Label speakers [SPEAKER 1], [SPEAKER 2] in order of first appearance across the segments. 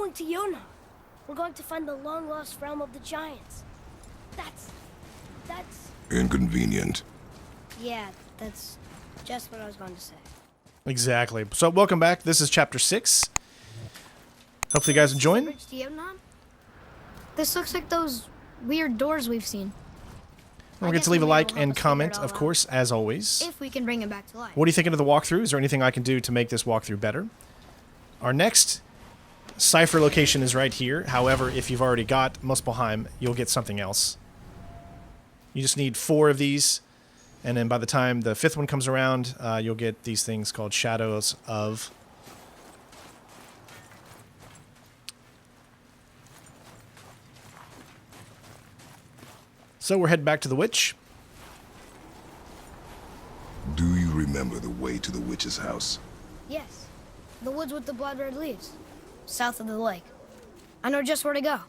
[SPEAKER 1] going to Yona. We're going to find the long-lost realm of the giants. That's...
[SPEAKER 2] Inconvenient.
[SPEAKER 1] Yeah, that's just what I was going to say.
[SPEAKER 3] Exactly. So, welcome back. This is Chapter 6. Hopefully you guys enjoying.
[SPEAKER 1] Bridge to Yona? This looks like those weird doors we've seen.
[SPEAKER 3] Don't forget to leave a like and comment, of course, as always.
[SPEAKER 1] If we can bring him back to life.
[SPEAKER 3] What are you thinking of the walkthrough? Is there anything I can do to make this walkthrough better? Our next cipher location is right here. However, if you've already got Muspelheim, you'll get something else. You just need 4 of these, and then by the time the 5th one comes around, you'll get these things called Shadows of. So we're heading back to the witch.
[SPEAKER 2] Do you remember the way to the witch's house?
[SPEAKER 1] Yes. The woods with the blood-red leaves. South of the lake. I know just where to go.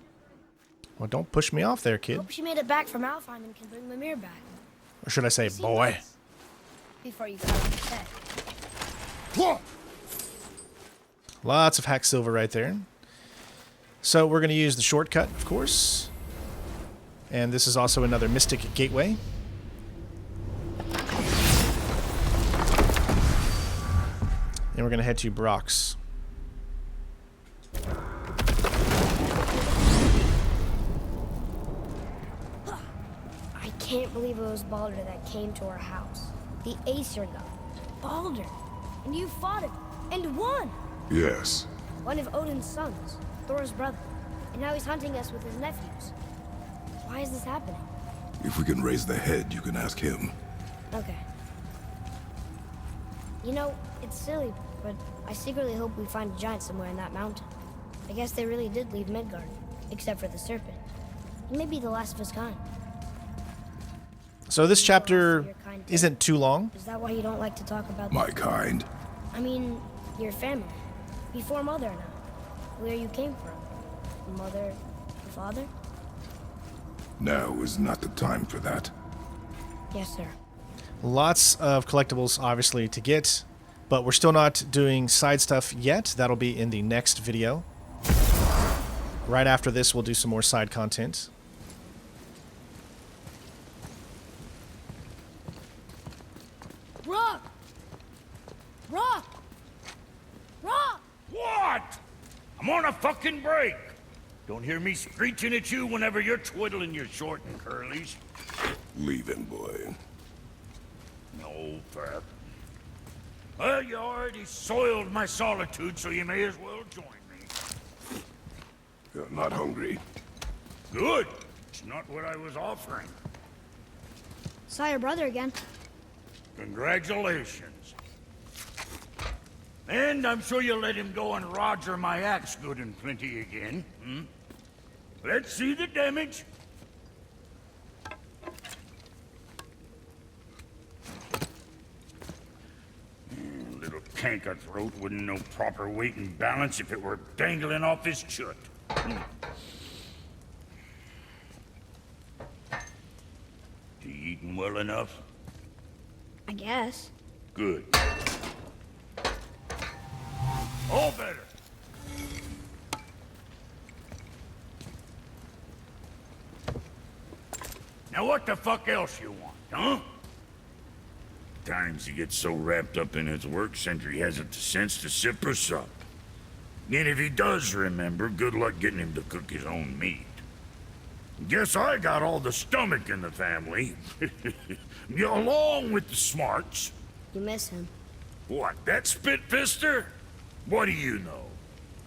[SPEAKER 3] Well, don't push me off there, kid.
[SPEAKER 1] Hope she made it back from Alfheim and can bring Mimir back.
[SPEAKER 3] Or should I say, boy?
[SPEAKER 1] Before you got on his head.
[SPEAKER 3] Lots of hack silver right there. So we're going to use the shortcut, of course. And this is also another Mystic Gateway. And we're going to head to Brock's.
[SPEAKER 1] I can't believe it was Baldur that came to our house. The Aesir god. Baldur. And you fought him. And won.
[SPEAKER 2] Yes.
[SPEAKER 1] One of Odin's sons. Thor's brother. And now he's hunting us with his nephews. Why is this happening?
[SPEAKER 2] If we can raise the head, you can ask him.
[SPEAKER 1] Okay. You know, it's silly, but I secretly hope we find a giant somewhere in that mountain. I guess they really did leave Midgard, except for the serpent. He may be the last of his kind.
[SPEAKER 3] So this chapter isn't too long.
[SPEAKER 1] Is that why you don't like to talk about
[SPEAKER 2] My kind.
[SPEAKER 1] I mean, your family. Before Mother and I. Where you came from. Mother, father?
[SPEAKER 2] Now is not the time for that.
[SPEAKER 1] Yes, sir.
[SPEAKER 3] Lots of collectibles, obviously, to get. But we're still not doing side stuff yet. That'll be in the next video. Right after this, we'll do some more side content.
[SPEAKER 1] Rock! Rock! Rock!
[SPEAKER 4] What? I'm on a fucking break. Don't hear me screeching at you whenever you're twiddling your short and curlies.
[SPEAKER 2] Leave him, boy.
[SPEAKER 4] No, Fat. Well, you already soiled my solitude, so you may as well join me.
[SPEAKER 2] You're not hungry.
[SPEAKER 4] Good. It's not what I was offering.
[SPEAKER 1] Saw your brother again.
[SPEAKER 4] Congratulations. And I'm sure you'll let him go and roger my axe good and plenty again. Hmm? Let's see the damage. Little canker throat wouldn't know proper weight and balance if it were dangling off his chut. You eating well enough?
[SPEAKER 1] I guess.
[SPEAKER 4] Good. All better. Now what the fuck else you want, huh? Times he gets so wrapped up in his work, Sentry hasn't the sense to sip or sup. And if he does remember, good luck getting him to cook his own meat. Guess I got all the stomach in the family. Along with the smarts.
[SPEAKER 1] You miss him.
[SPEAKER 4] What, that spit-fister? What do you know?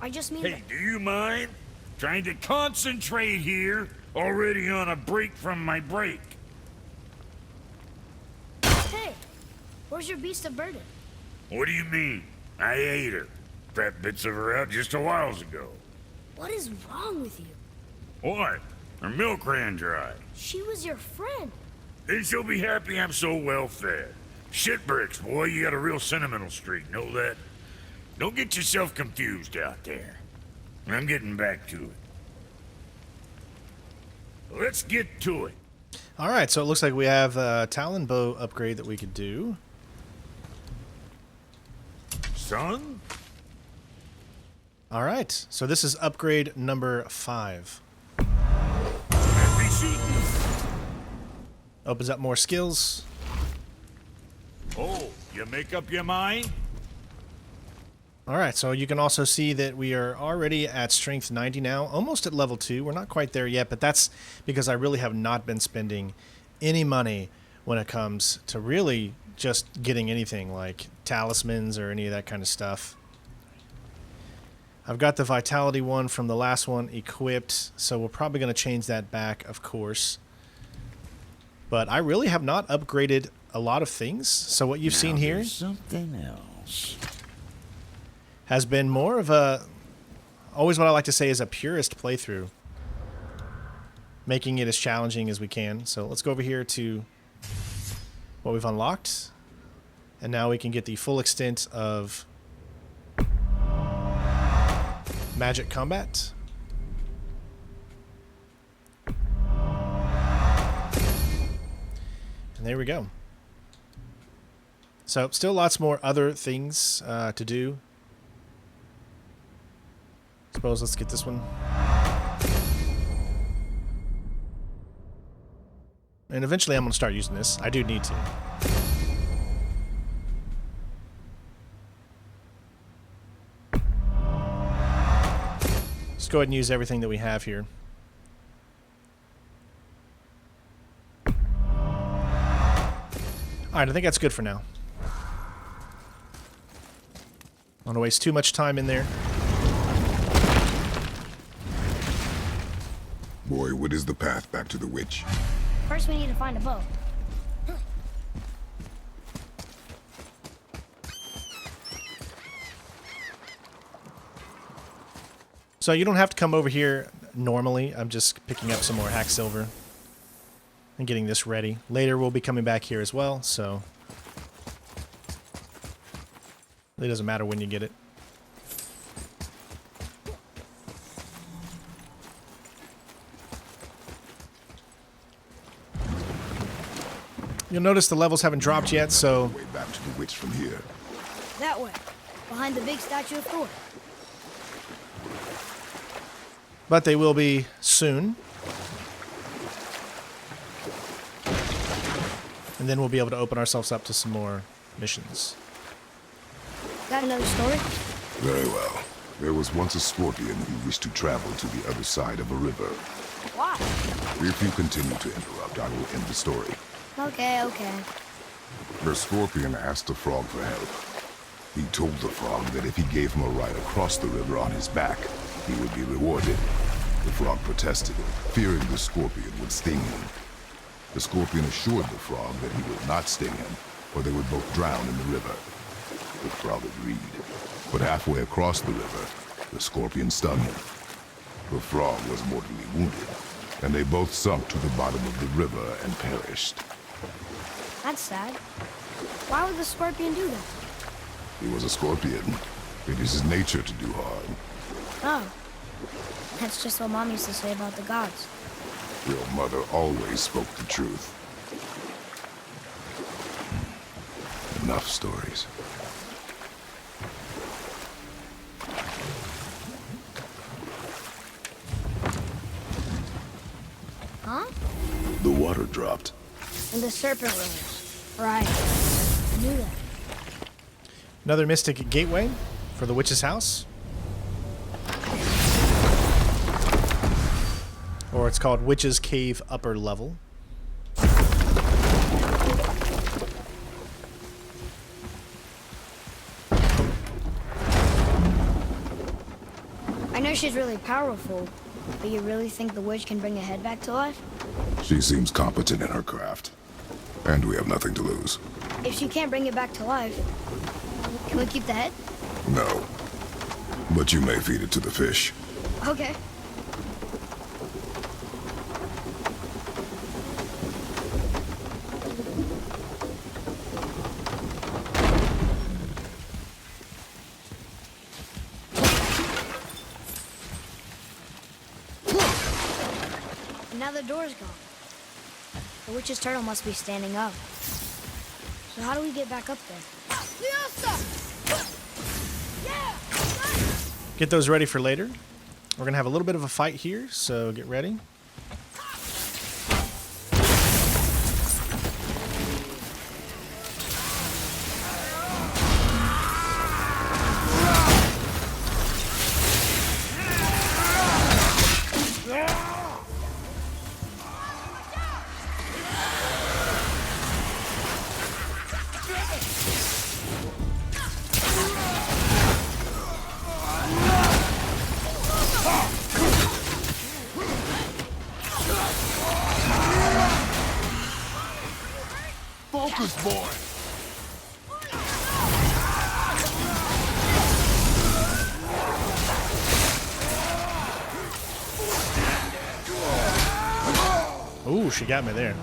[SPEAKER 1] I just mean
[SPEAKER 4] Hey, do you mind? Trying to concentrate here, already on a break from my break.
[SPEAKER 1] Hey! Where's your beast of burden?
[SPEAKER 4] What do you mean? I ate her. Fat bits of her out just a while ago.
[SPEAKER 1] What is wrong with you?
[SPEAKER 4] What? Her milk ran dry.
[SPEAKER 1] She was your friend.
[SPEAKER 4] Then she'll be happy I'm so well fed. Shit bricks, boy, you got a real sentimental streak, know that? Don't get yourself confused out there. I'm getting back to it. Let's get to it.
[SPEAKER 3] Alright, so it looks like we have a Talon bow upgrade that we could do.
[SPEAKER 4] Son?
[SPEAKER 3] All right, so this is upgrade number 5.
[SPEAKER 4] Be seated.
[SPEAKER 3] Opens up more skills.
[SPEAKER 4] Oh, you make up your mind?
[SPEAKER 3] All right, so you can also see that we are already at strength 90 now, almost at level 2. We're not quite there yet, but that's because I really have not been spending any money when it comes to really just getting anything like talismans or any of that kind of stuff. I've got the vitality one from the last one equipped, so we're probably going to change that back, of course. But I really have not upgraded a lot of things, so what you've seen here
[SPEAKER 4] Something else.
[SPEAKER 3] has been more of a, always what I like to say is a purist playthrough, making it as challenging as we can. So let's go over here to what we've unlocked, and now we can get the full extent of magic combat. And there we go. So still lots more other things to do. Suppose let's get this one. And eventually I'm going to start using this. I do need to. Let's go ahead and use everything that we have here. Alright, I think that's good for now. I don't want to waste too much time in there.
[SPEAKER 2] Boy, what is the path back to the witch?
[SPEAKER 1] First, we need to find a bow.
[SPEAKER 3] So you don't have to come over here normally. I'm just picking up some more hack silver and getting this ready. Later we'll be coming back here as well, so it doesn't matter when you get it. You'll notice the levels haven't dropped yet, so
[SPEAKER 2] Way back to the witch from here.
[SPEAKER 1] That way, behind the big statue of Thor.
[SPEAKER 3] but they will be soon. And then we'll be able to open ourselves up to some more missions.
[SPEAKER 1] Got another story?
[SPEAKER 2] Very well. There was once a scorpion who wished to travel to the other side of a river.
[SPEAKER 1] Why?
[SPEAKER 2] If you continue to interrupt, I will end the story.
[SPEAKER 1] Okay, okay.
[SPEAKER 2] The scorpion asked the frog for help. He told the frog that if he gave him a ride across the river on his back, he would be rewarded. The frog protested, fearing the scorpion would sting him. The scorpion assured the frog that he would not sting him, or they would both drown in the river. The frog agreed, but halfway across the river, the scorpion stung him. The frog was mortally wounded, and they both sunk to the bottom of the river and perished.
[SPEAKER 1] That's sad. Why would the scorpion do that?
[SPEAKER 2] He was a scorpion. It is his nature to do harm.
[SPEAKER 1] Oh. That's just what Mom used to say about the gods.
[SPEAKER 2] Your mother always spoke the truth. Enough stories.
[SPEAKER 1] Huh?
[SPEAKER 2] The water dropped.
[SPEAKER 1] And the serpent rose. Right. I knew that.
[SPEAKER 3] Another mystic gateway for the witch's house. Or it's called Witch's Cave Upper Level.
[SPEAKER 1] I know she's really powerful, but you really think the witch can bring a head back to life?
[SPEAKER 2] She seems competent in her craft. And we have nothing to lose.
[SPEAKER 1] If she can't bring it back to life, can we keep the head?
[SPEAKER 2] No. But you may feed it to the fish.
[SPEAKER 1] Okay. And now the door's gone. The witch's turtle must be standing up. So how do we get back up there?
[SPEAKER 3] Get those ready for later. We're going to have a little bit of a fight here, so get ready.
[SPEAKER 2] Focus, boy!
[SPEAKER 3] Ooh, she got me there.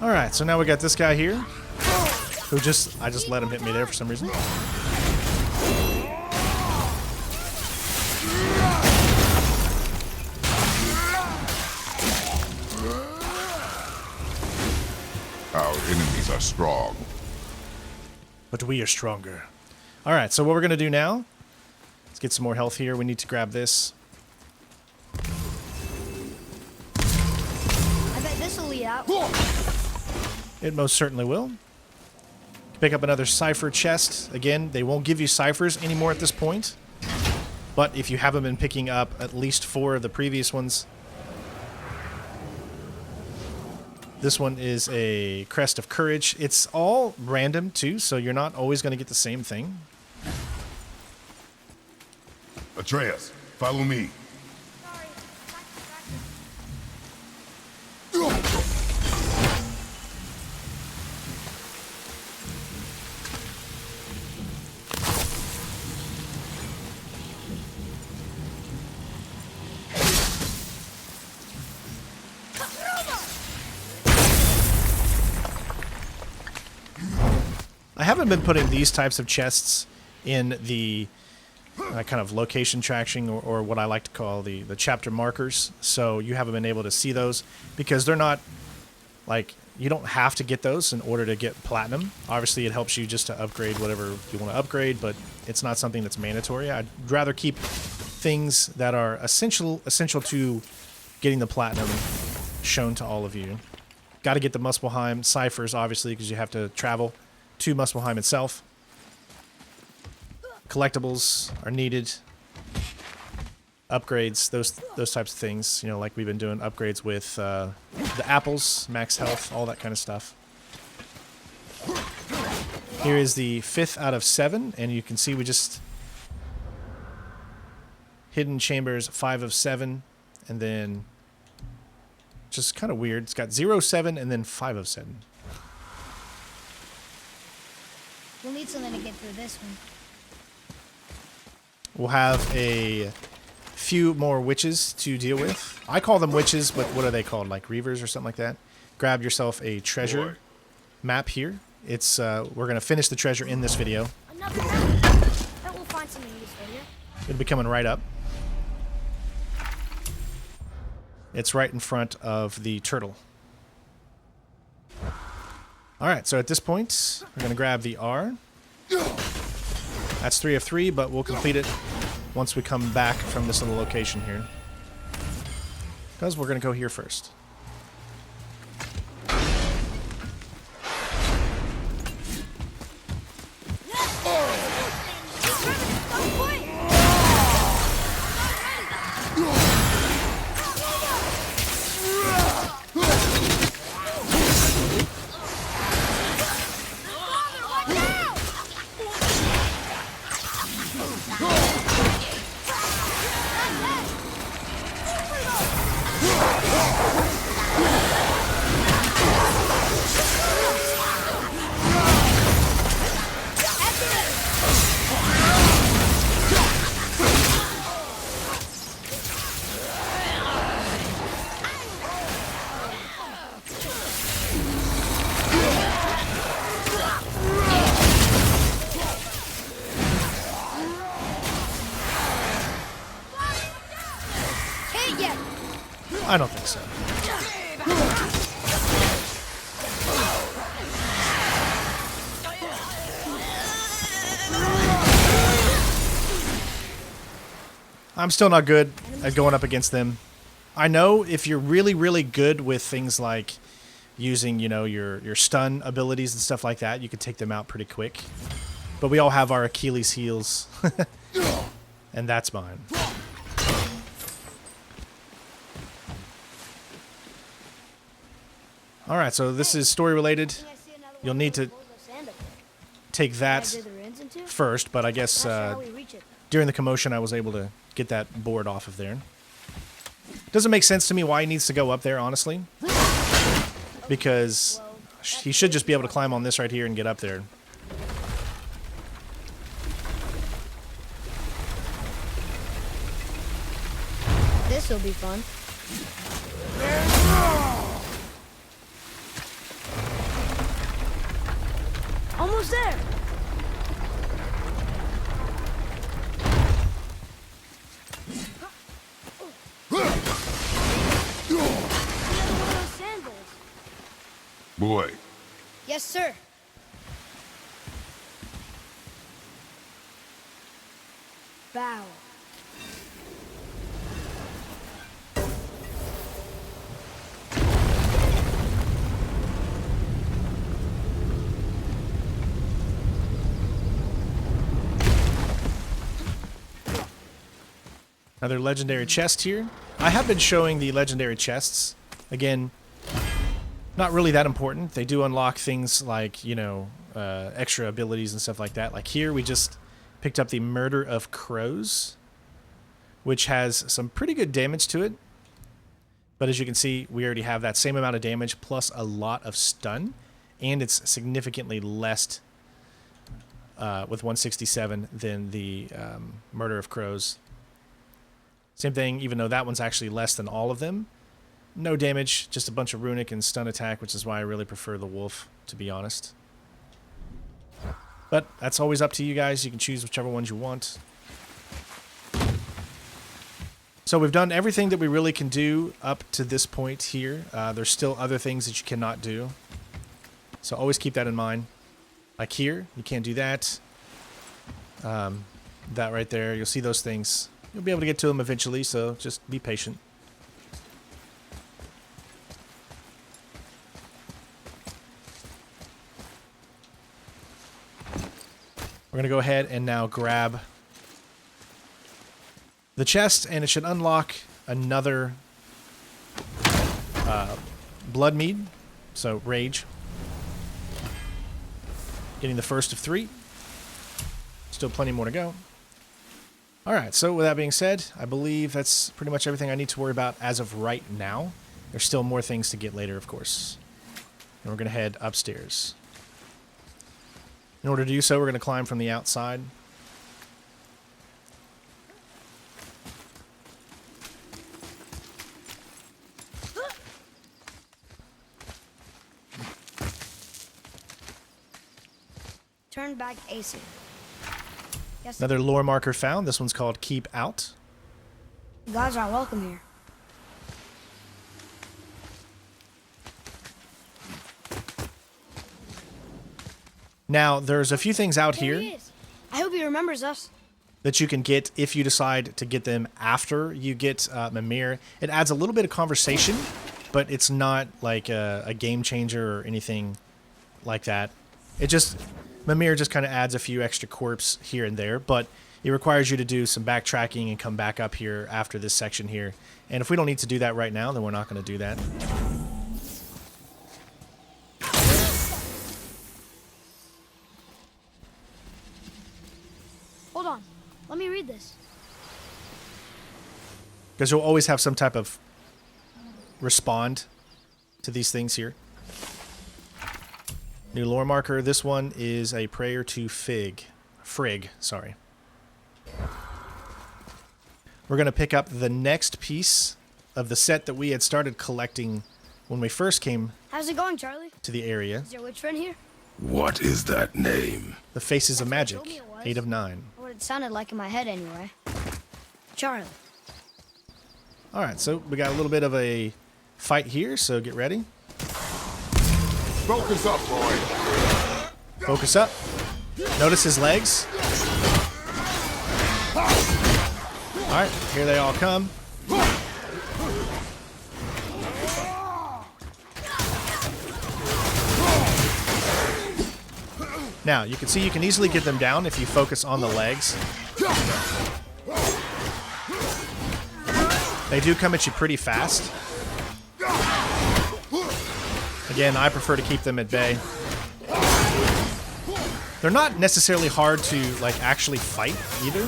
[SPEAKER 3] Alright, so now we got this guy here, who I just let him hit me there for some reason.
[SPEAKER 2] Our enemies are strong.
[SPEAKER 3] But we are stronger. Alright, so what we're going to do now, let's get some more health here. We need to grab this.
[SPEAKER 1] I bet this will lead out.
[SPEAKER 3] It most certainly will. Pick up another cipher chest. Again, they won't give you ciphers anymore at this point. But if you haven't been picking up at least 4 of the previous ones. This one is a Crest of Courage. It's all random too, so you're not always going to get the same thing.
[SPEAKER 2] Atreus, follow me.
[SPEAKER 3] I haven't been putting these types of chests in the kind of location tracking or what I like to call the chapter markers, so you haven't been able to see those because they're not like, you don't have to get those in order to get platinum. Obviously it helps you just to upgrade whatever you want to upgrade, but it's not something that's mandatory. I'd rather keep things that are essential to getting the platinum shown to all of you. Got to get the Muspelheim ciphers, obviously, because you have to travel to Muspelheim itself. Collectibles are needed. Upgrades, those types of things, you know, like we've been doing upgrades with the apples, max health, all that kind of stuff. Here is the 5th out of 7, and you can see we just hidden chambers 5 of 7, and then just kind of weird. It's got 0, 7, and then 5 of 7.
[SPEAKER 1] We'll need something to get through this one.
[SPEAKER 3] We'll have a few more witches to deal with. I call them witches, but what are they called? Like reavers or something like that? Grab yourself a treasure map here. It's we're going to finish the treasure in this video.
[SPEAKER 1] Another map. Bet we'll find something useful here.
[SPEAKER 3] It'll be coming right up. It's right in front of the turtle. Alright, so at this point, we're going to grab the R. That's 3 of 3, but we'll complete it once we come back from this little location here. Because we're going to go here first. I don't think so. I'm still not good at going up against them. I know if you're really, really good with things like using, you know, your stun abilities and stuff like that, you can take them out pretty quick. But we all have our Achilles heels. And that's mine. Alright, so this is story related. You'll need to take that first, but I guess during the commotion I was able to get that board off of there. Doesn't make sense to me why he needs to go up there, honestly. Because he should just be able to climb on this right here and get up there.
[SPEAKER 1] This'll be fun. Almost there.
[SPEAKER 2] Boy.
[SPEAKER 1] Yes, sir. Bow.
[SPEAKER 3] Another legendary chest here. I have been showing the legendary chests. Again, not really that important. They do unlock things like, you know, extra abilities and stuff like that. Like here, we just picked up the Murder of Crows, which has some pretty good damage to it. But as you can see, we already have that same amount of damage plus a lot of stun. And it's significantly less with 167 than the Murder of Crows. Same thing, even though that one's actually less than all of them. No damage, just a bunch of runic and stun attack, which is why I really prefer the wolf, to be honest. But that's always up to you guys. You can choose whichever ones you want. So we've done everything that we really can do up to this point here. There's still other things that you cannot do. So always keep that in mind. Like here, you can't do that. That right there, you'll see those things. You'll be able to get to them eventually, so just be patient. We're going to go ahead and now grab the chest, and it should unlock another blood mead, so rage. Getting the first of 3. Still plenty more to go. Alright, so with that being said, I believe that's pretty much everything I need to worry about as of right now. There's still more things to get later, of course. And we're going to head upstairs. In order to do so, we're going to climb from the outside.
[SPEAKER 1] Turn back AC. Yes.
[SPEAKER 3] Another lore marker found. This one's called Keep Out.
[SPEAKER 1] Gods aren't welcome here.
[SPEAKER 3] Now, there's a few things out
[SPEAKER 1] There
[SPEAKER 3] here
[SPEAKER 1] he is. I hope he remembers us.
[SPEAKER 3] that you can get if you decide to get them after you get Mimir. It adds a little bit of conversation, but it's not like a game changer or anything like that. It just... Mimir just kind of adds a few extra corpse here and there, but it requires you to do some backtracking and come back up here after this section here. And if we don't need to do that right now, then we're not going to do that.
[SPEAKER 1] Hold on. Let me read this.
[SPEAKER 3] Because you'll always have some type of respond to these things here. New lore marker. This one is a prayer to Frigg, sorry. We're going to pick up the next piece of the set that we had started collecting when we first came
[SPEAKER 1] How's it going, Charlie?
[SPEAKER 3] to the area.
[SPEAKER 1] Is your witch friend here?
[SPEAKER 2] What is that name?
[SPEAKER 3] The Faces of
[SPEAKER 1] That's
[SPEAKER 3] Magic,
[SPEAKER 1] what you told me it was.
[SPEAKER 3] 8 of 9.
[SPEAKER 1] Or what it sounded like in my head, anyway. Charlie.
[SPEAKER 3] Alright, so we got a little bit of a fight here, so get ready.
[SPEAKER 2] Focus up, boy.
[SPEAKER 3] Focus up. Notice his legs. Alright, here they all come. Now, you can see you can easily get them down if you focus on the legs. They do come at you pretty fast. Again, I prefer to keep them at bay. They're not necessarily hard to, like, actually fight either.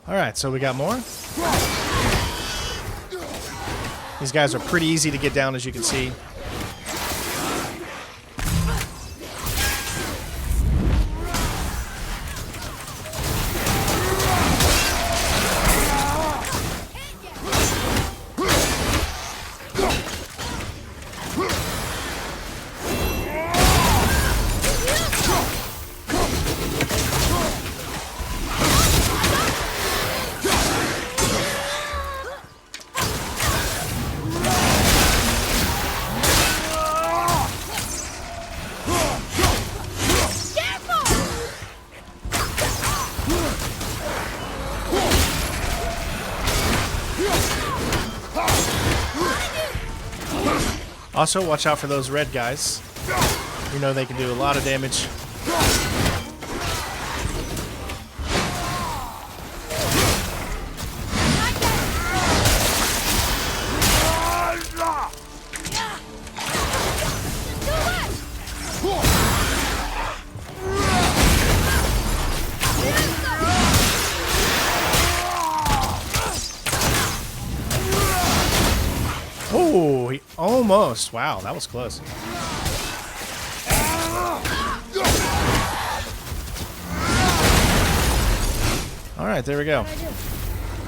[SPEAKER 3] Alright, so we got more. These guys are pretty easy to get down, as you can see. Also, watch out for those red guys. You know they can do a lot of damage. Oh, he almost. Wow, that was close. All right, there we go.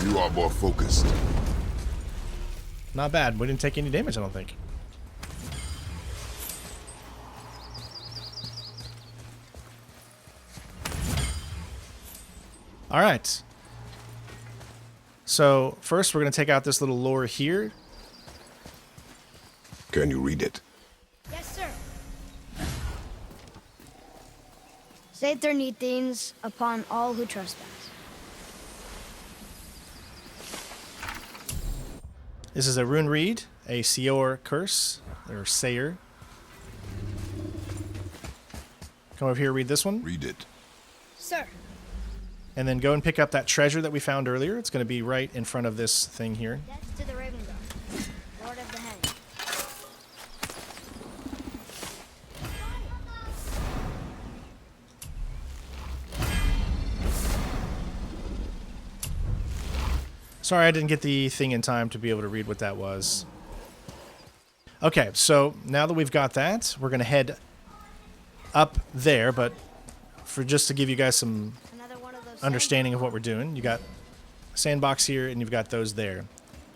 [SPEAKER 2] You are more focused.
[SPEAKER 3] Not bad. We didn't take any damage, I don't think. All right. So first we're going to take out this little lure here.
[SPEAKER 2] Can you read it?
[SPEAKER 1] Yes, sir. Save their need things upon all who trespass.
[SPEAKER 3] This is a rune read, a Seor curse, or Sayer. Come over here, read this one.
[SPEAKER 2] Read it.
[SPEAKER 1] Sir.
[SPEAKER 3] And then go and pick up that treasure that we found earlier. It's going to be right in front of this thing here.
[SPEAKER 1] That's to the Raven Guard, Lord of the Hen.
[SPEAKER 3] Sorry, I didn't get the thing in time to be able to read what that was. Okay, so now that we've got that, we're going to head up there, but for just to give you guys some understanding of what we're doing, you got a sandbox here and you've got those there.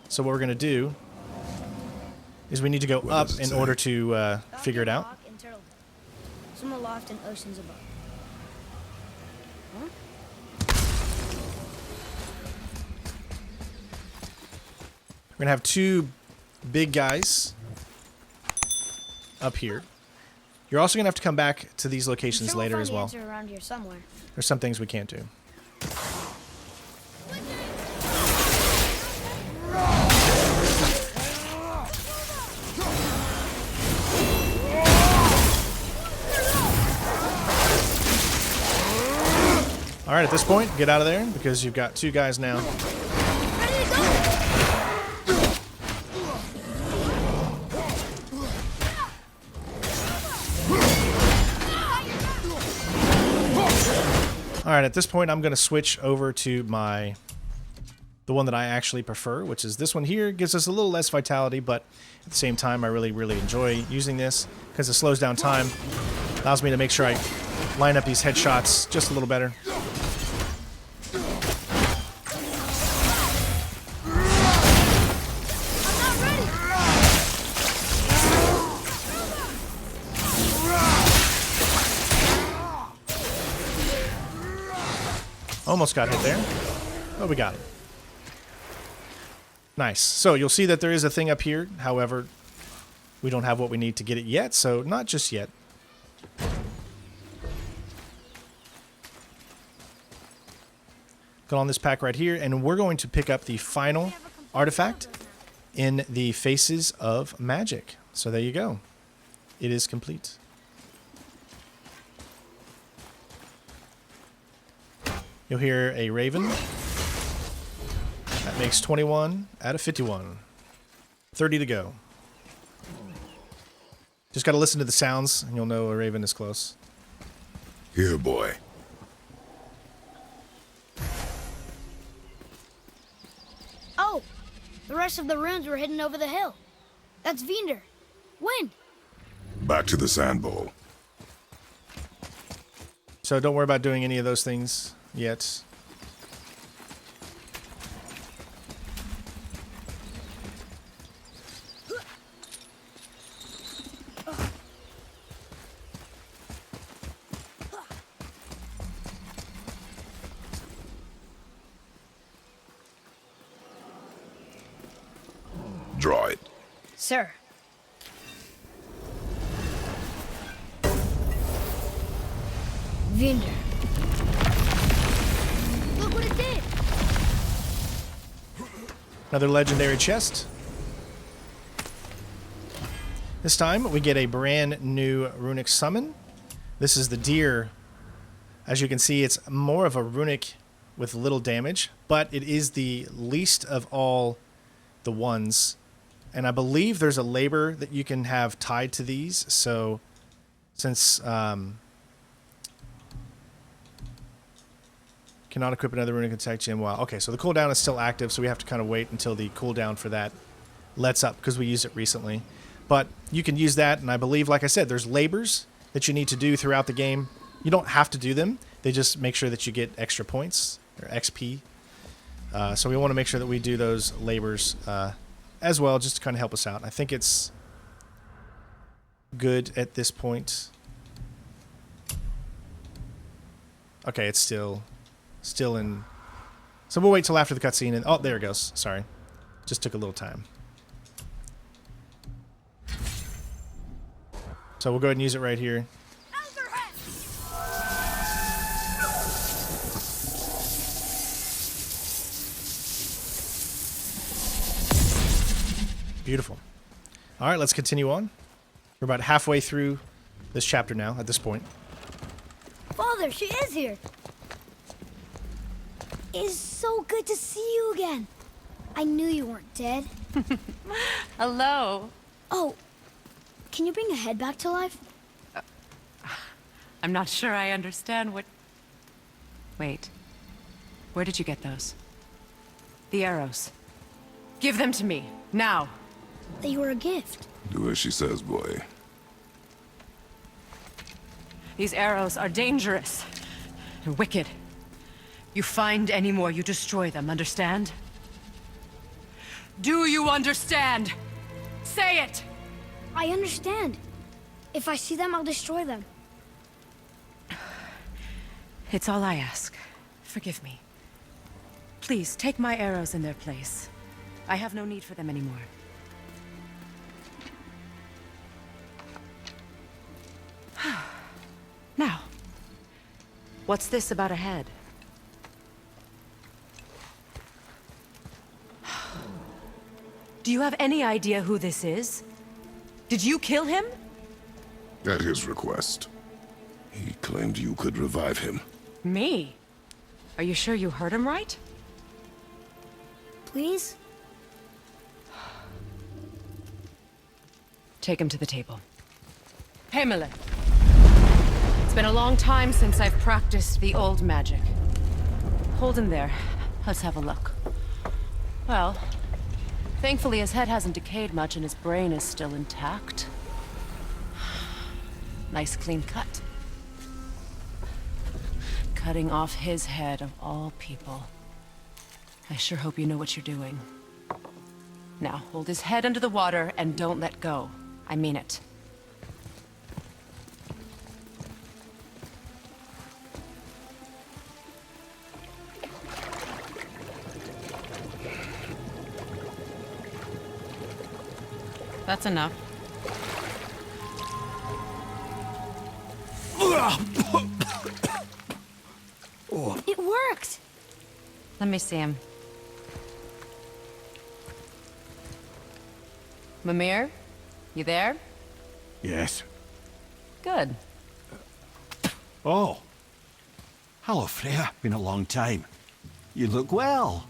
[SPEAKER 3] So what we're going to do is we need to go up in order to figure it out.
[SPEAKER 1] Some aloft and oceans above. Huh?
[SPEAKER 3] We're going to have two big guys up here. You're also going to have to come back to these locations later as well.
[SPEAKER 1] Around here somewhere.
[SPEAKER 3] There's some things we can't do. All right, at this point, get out of there because you've got two guys now. All right, at this point, I'm going to switch over to the one that I actually prefer, which is this one here. It gives us a little less vitality, but at the same time, I really, really enjoy using this because it slows down time, allows me to make sure I line up these headshots just a little better. Almost got hit there. Oh, we got it. Nice. So you'll see that there is a thing up here. However, we don't have what we need to get it yet, so not just yet. Go on this pack right here, and we're going to pick up the final artifact in the Faces of Magic. So there you go. It is complete. You'll hear a raven. That makes 21 out of 51. 30 to go. Just got to listen to the sounds, and you'll know a raven is close.
[SPEAKER 2] Here, boy.
[SPEAKER 1] Oh, the rest of the runes were hidden over the hill. That's Vinder. When?
[SPEAKER 2] Back to the sand bowl.
[SPEAKER 3] So don't worry about doing any of those things yet.
[SPEAKER 2] Draw it.
[SPEAKER 1] Sir. Vinder. Look what it did!
[SPEAKER 3] Another legendary chest. This time we get a brand new runic summon. This is the deer. As you can see, it's more of a runic with little damage, but it is the least of all the ones. And I believe there's a labor that you can have tied to these. So since cannot equip another runic attack gem while... Okay, so the cooldown is still active, so we have to kind of wait until the cooldown for that lets up because we used it recently. But you can use that, and I believe, like I said, there's labors that you need to do throughout the game. You don't have to do them. They just make sure that you get extra points, or XP. So we want to make sure that we do those labors as well, just to kind of help us out. I think it's good at this point. Okay, it's still in... So we'll wait till after the cutscene, and... Oh, there it goes. Sorry. Just took a little time. So we'll go ahead and use it right here. Beautiful. All right, let's continue on. We're about halfway through this chapter now, at this point.
[SPEAKER 1] Father, she is here. It is so good to see you again. I knew you weren't dead.
[SPEAKER 5] Hello.
[SPEAKER 1] Oh, can you bring a head back to life?
[SPEAKER 5] I'm not sure I understand what... Wait. Where did you get those? The arrows. Give them to me, now.
[SPEAKER 1] They were a gift.
[SPEAKER 2] Do as she says, boy.
[SPEAKER 5] These arrows are dangerous and wicked. You find any more, you destroy them, understand? Do you understand? Say it!
[SPEAKER 1] I understand. If I see them, I'll destroy them.
[SPEAKER 5] It's all I ask. Forgive me. Please, take my arrows in their place. I have no need for them anymore. Now, what's this about a head? Do you have any idea who this is? Did you kill him?
[SPEAKER 2] At his request. He claimed you could revive him.
[SPEAKER 5] Me? Are you sure you heard him right?
[SPEAKER 1] Please?
[SPEAKER 5] Take him to the table. Pamela. It's been a long time since I've practiced the old magic. Hold him there. Let's have a look. Well, thankfully his head hasn't decayed much and his brain is still intact. Nice clean cut. Cutting off his head of all people. I sure hope you know what you're doing. Now, hold his head under the water and don't let go. I mean it. That's enough.
[SPEAKER 1] It worked!
[SPEAKER 5] Let me see him. Mimir? You there?
[SPEAKER 6] Yes.
[SPEAKER 5] Good.
[SPEAKER 6] Oh. Hello, Freya. Been a long time. You look well.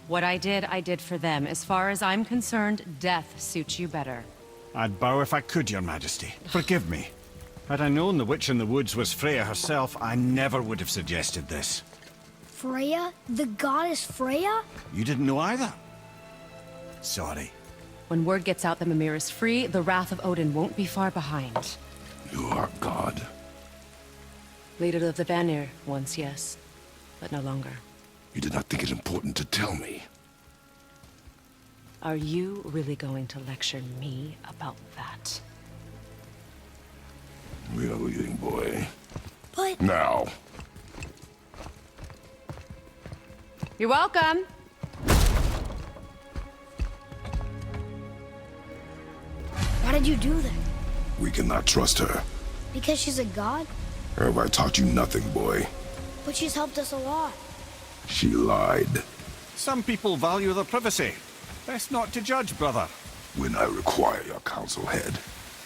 [SPEAKER 5] What I did for them. As far as I'm concerned, death suits you better.
[SPEAKER 6] I'd bow if I could, Your Majesty. Forgive me. Had I known the witch in the woods was Freya herself, I never would have suggested this.
[SPEAKER 1] Freya? The goddess Freya?
[SPEAKER 6] You didn't know either? Sorry.
[SPEAKER 5] When word gets out that Mimir is free, the wrath of Odin won't be far behind.
[SPEAKER 2] You are God.
[SPEAKER 5] Leader of the Vanir, once yes, but no longer.
[SPEAKER 2] You did not think it important to tell me.
[SPEAKER 5] Are you really going to lecture me about that?
[SPEAKER 2] We are leaving, boy.
[SPEAKER 1] But...
[SPEAKER 2] Now.
[SPEAKER 5] You're welcome!
[SPEAKER 1] Why did you do that?
[SPEAKER 2] We cannot trust her.
[SPEAKER 1] Because she's a god?
[SPEAKER 2] Have I taught you nothing, boy?
[SPEAKER 1] But she's helped us a lot.
[SPEAKER 2] She lied.
[SPEAKER 6] Some people value their privacy. Best not to judge, brother.
[SPEAKER 2] When I require your counsel, head,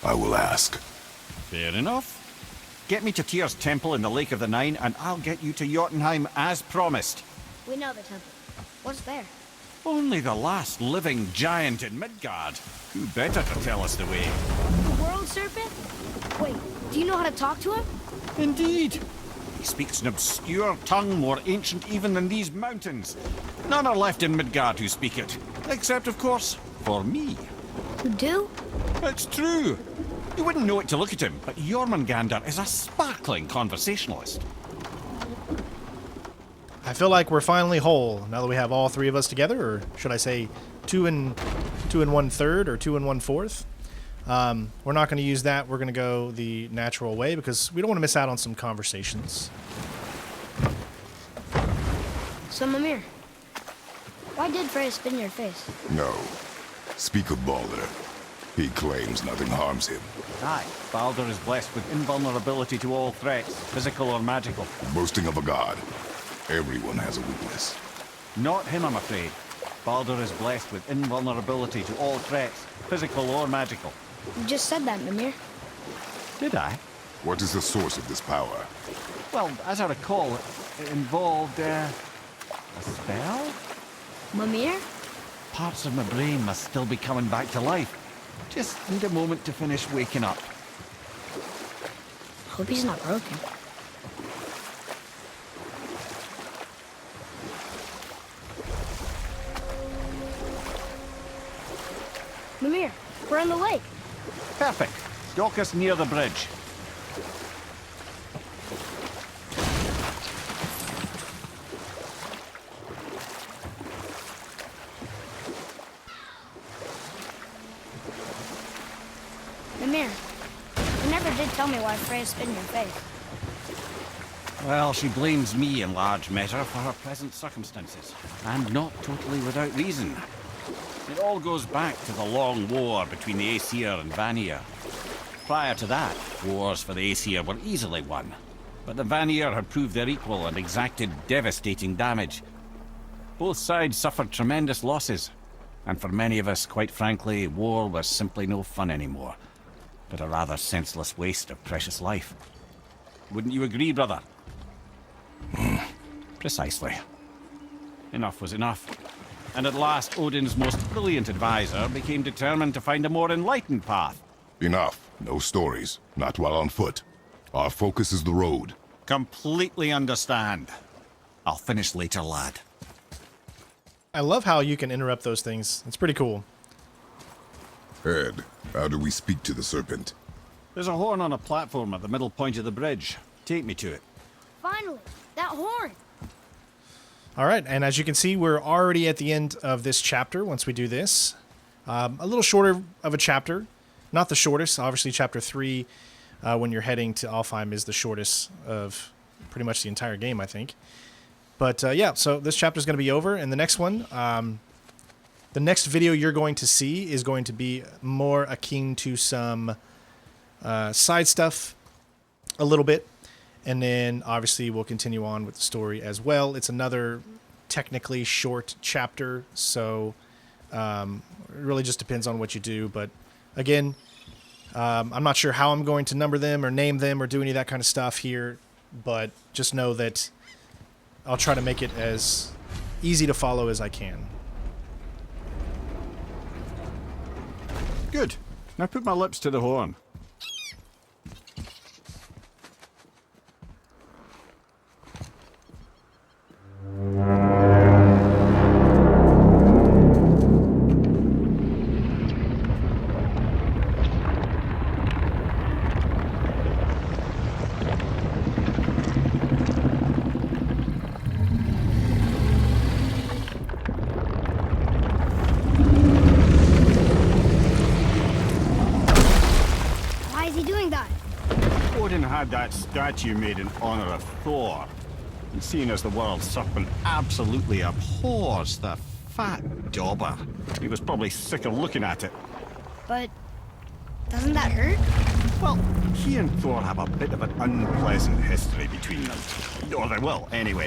[SPEAKER 2] I will ask.
[SPEAKER 6] Fair enough. Get me to Tyr's temple in the Lake of the Nine, and I'll get you to Jotunheim as promised.
[SPEAKER 1] We know the temple. What's there?
[SPEAKER 6] Only the last living giant in Midgard. Who better to tell us the way?
[SPEAKER 1] The world serpent? Wait, do you know how to talk to him?
[SPEAKER 6] Indeed. He speaks an obscure tongue more ancient even than these mountains. None are left in Midgard who speak it. Except, of course, for me.
[SPEAKER 1] You do?
[SPEAKER 6] It's true. You wouldn't know it to look at him, but Jormungandr is a sparkling conversationalist.
[SPEAKER 3] I feel like we're finally whole now that we have all three of us together, or should I say 2 and 1/3 or 2 and 1/4. We're not going to use that. We're going to go the natural way because we don't want to miss out on some conversations.
[SPEAKER 1] So, Mimir, why did Freya spit in your face?
[SPEAKER 2] No. Speak of Baldur. He claims nothing harms him.
[SPEAKER 6] Aye, Baldur is blessed with invulnerability to all threats, physical or magical.
[SPEAKER 2] Boasting of a god. Everyone has a weakness.
[SPEAKER 6] Not him, I'm afraid. Baldur is blessed with invulnerability to all threats, physical or magical.
[SPEAKER 1] You just said that, Mimir.
[SPEAKER 6] Did I?
[SPEAKER 2] What is the source of this power?
[SPEAKER 6] Well, as I recall, it involved, a spell?
[SPEAKER 1] Mimir?
[SPEAKER 6] Parts of my brain must still be coming back to life. Just need a moment to finish waking up.
[SPEAKER 1] Hope he's not broken. Mimir, we're on the lake.
[SPEAKER 6] Perfect. Dock us near the bridge.
[SPEAKER 1] Mimir, you never did tell me why Freya spit in your face.
[SPEAKER 6] Well, she blames me in large measure for her present circumstances, and not totally without reason. It all goes back to the long war between the Aesir and Vanir. Prior to that, wars for the Aesir were easily won, but the Vanir had proved their equal and exacted devastating damage. Both sides suffered tremendous losses, and for many of us, quite frankly, war was simply no fun anymore, but a rather senseless waste of precious life. Wouldn't you agree, brother? Precisely. Enough was enough. And at last, Odin's most brilliant advisor became determined to find a more enlightened path.
[SPEAKER 2] Enough. No stories. Not while on foot. Our focus is the road.
[SPEAKER 6] Completely understand. I'll finish later, lad.
[SPEAKER 3] I love how you can interrupt those things. It's pretty cool.
[SPEAKER 2] Ed, how do we speak to the serpent?
[SPEAKER 6] There's a horn on a platform at the middle point of the bridge. Take me to it.
[SPEAKER 1] Finally, that horn.
[SPEAKER 3] All right, and as you can see, we're already at the end of this chapter once we do this. A little shorter of a chapter. Not the shortest. Obviously, chapter 3, when you're heading to Alfheim, is the shortest of pretty much the entire game, I think. But yeah, so this chapter is going to be over, and the next one, The next video you're going to see is going to be more akin to some side stuff a little bit. And then obviously we'll continue on with the story as well. It's another technically short chapter, so it really just depends on what you do. But again, I'm not sure how I'm going to number them or name them or do any of that kind of stuff here, but just know that I'll try to make it as easy to follow as I can.
[SPEAKER 6] Good. Now put my lips to the horn.
[SPEAKER 1] Why is he doing that?
[SPEAKER 6] Odin had that statue made in honor of Thor. And seeing as the world serpent absolutely abhors the fat dauber, he was probably sick of looking at it.
[SPEAKER 1] But doesn't that hurt?
[SPEAKER 6] Well, he and Thor have a bit of an unpleasant history between them. Or they will, anyway.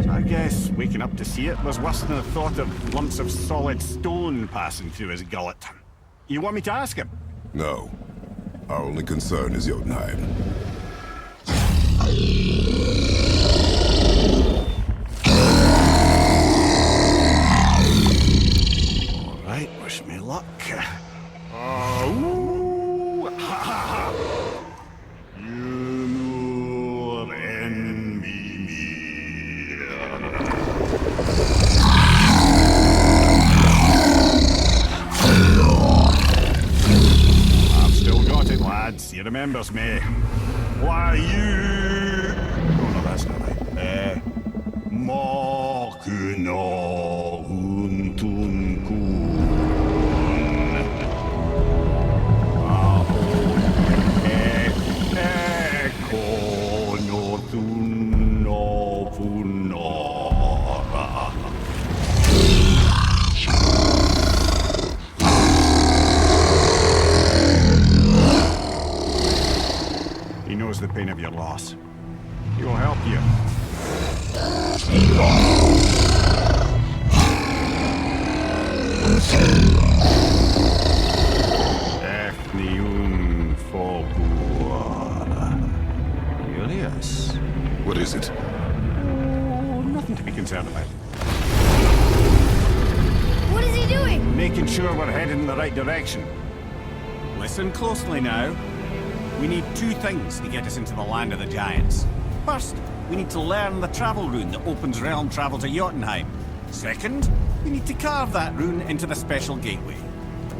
[SPEAKER 6] So I guess waking up to see it was worse than the thought of lumps of solid stone passing through his gullet. You want me to ask him?
[SPEAKER 2] No. Our only concern is Jotunheim.
[SPEAKER 6] All right, wish me luck. Oh, ha ha ha! You envy me. I've still got it, lads. He remembers me. Why you? Oh no, that's not right. Makuna huntunkun. He knows the pain of your loss. He will help you. Efniun Fogua. Julius.
[SPEAKER 2] What is it?
[SPEAKER 6] Oh, nothing to be concerned about.
[SPEAKER 1] What is he doing?
[SPEAKER 6] Making sure we're heading in the right direction. Listen closely now. We need two things to get us into the land of the giants. First, we need to learn the travel rune that opens realm travel to Jotunheim. Second, we need to carve that rune into the special gateway.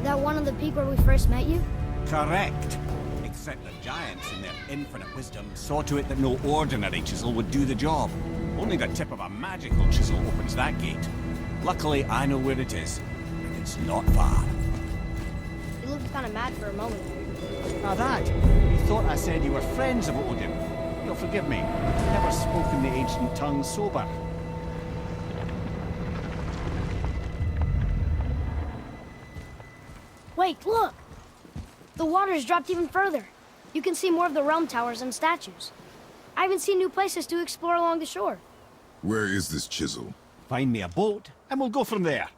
[SPEAKER 1] That one on the peak where we first met you?
[SPEAKER 6] Correct. Except the giants, in their infinite wisdom, saw to it that no ordinary chisel would do the job. Only the tip of a magical chisel opens that gate. Luckily, I know where it is, and it's not far.
[SPEAKER 1] You looked kind of mad for a moment.
[SPEAKER 6] Now that, you thought I said you were friends of Odin. You'll forgive me. I've never spoken the ancient tongue sober.
[SPEAKER 1] Wait, look! The water's dropped even further. You can see more of the realm towers and statues. I even see new places to explore along the shore.
[SPEAKER 2] Where is this chisel?
[SPEAKER 6] Find me a boat, and we'll go from there.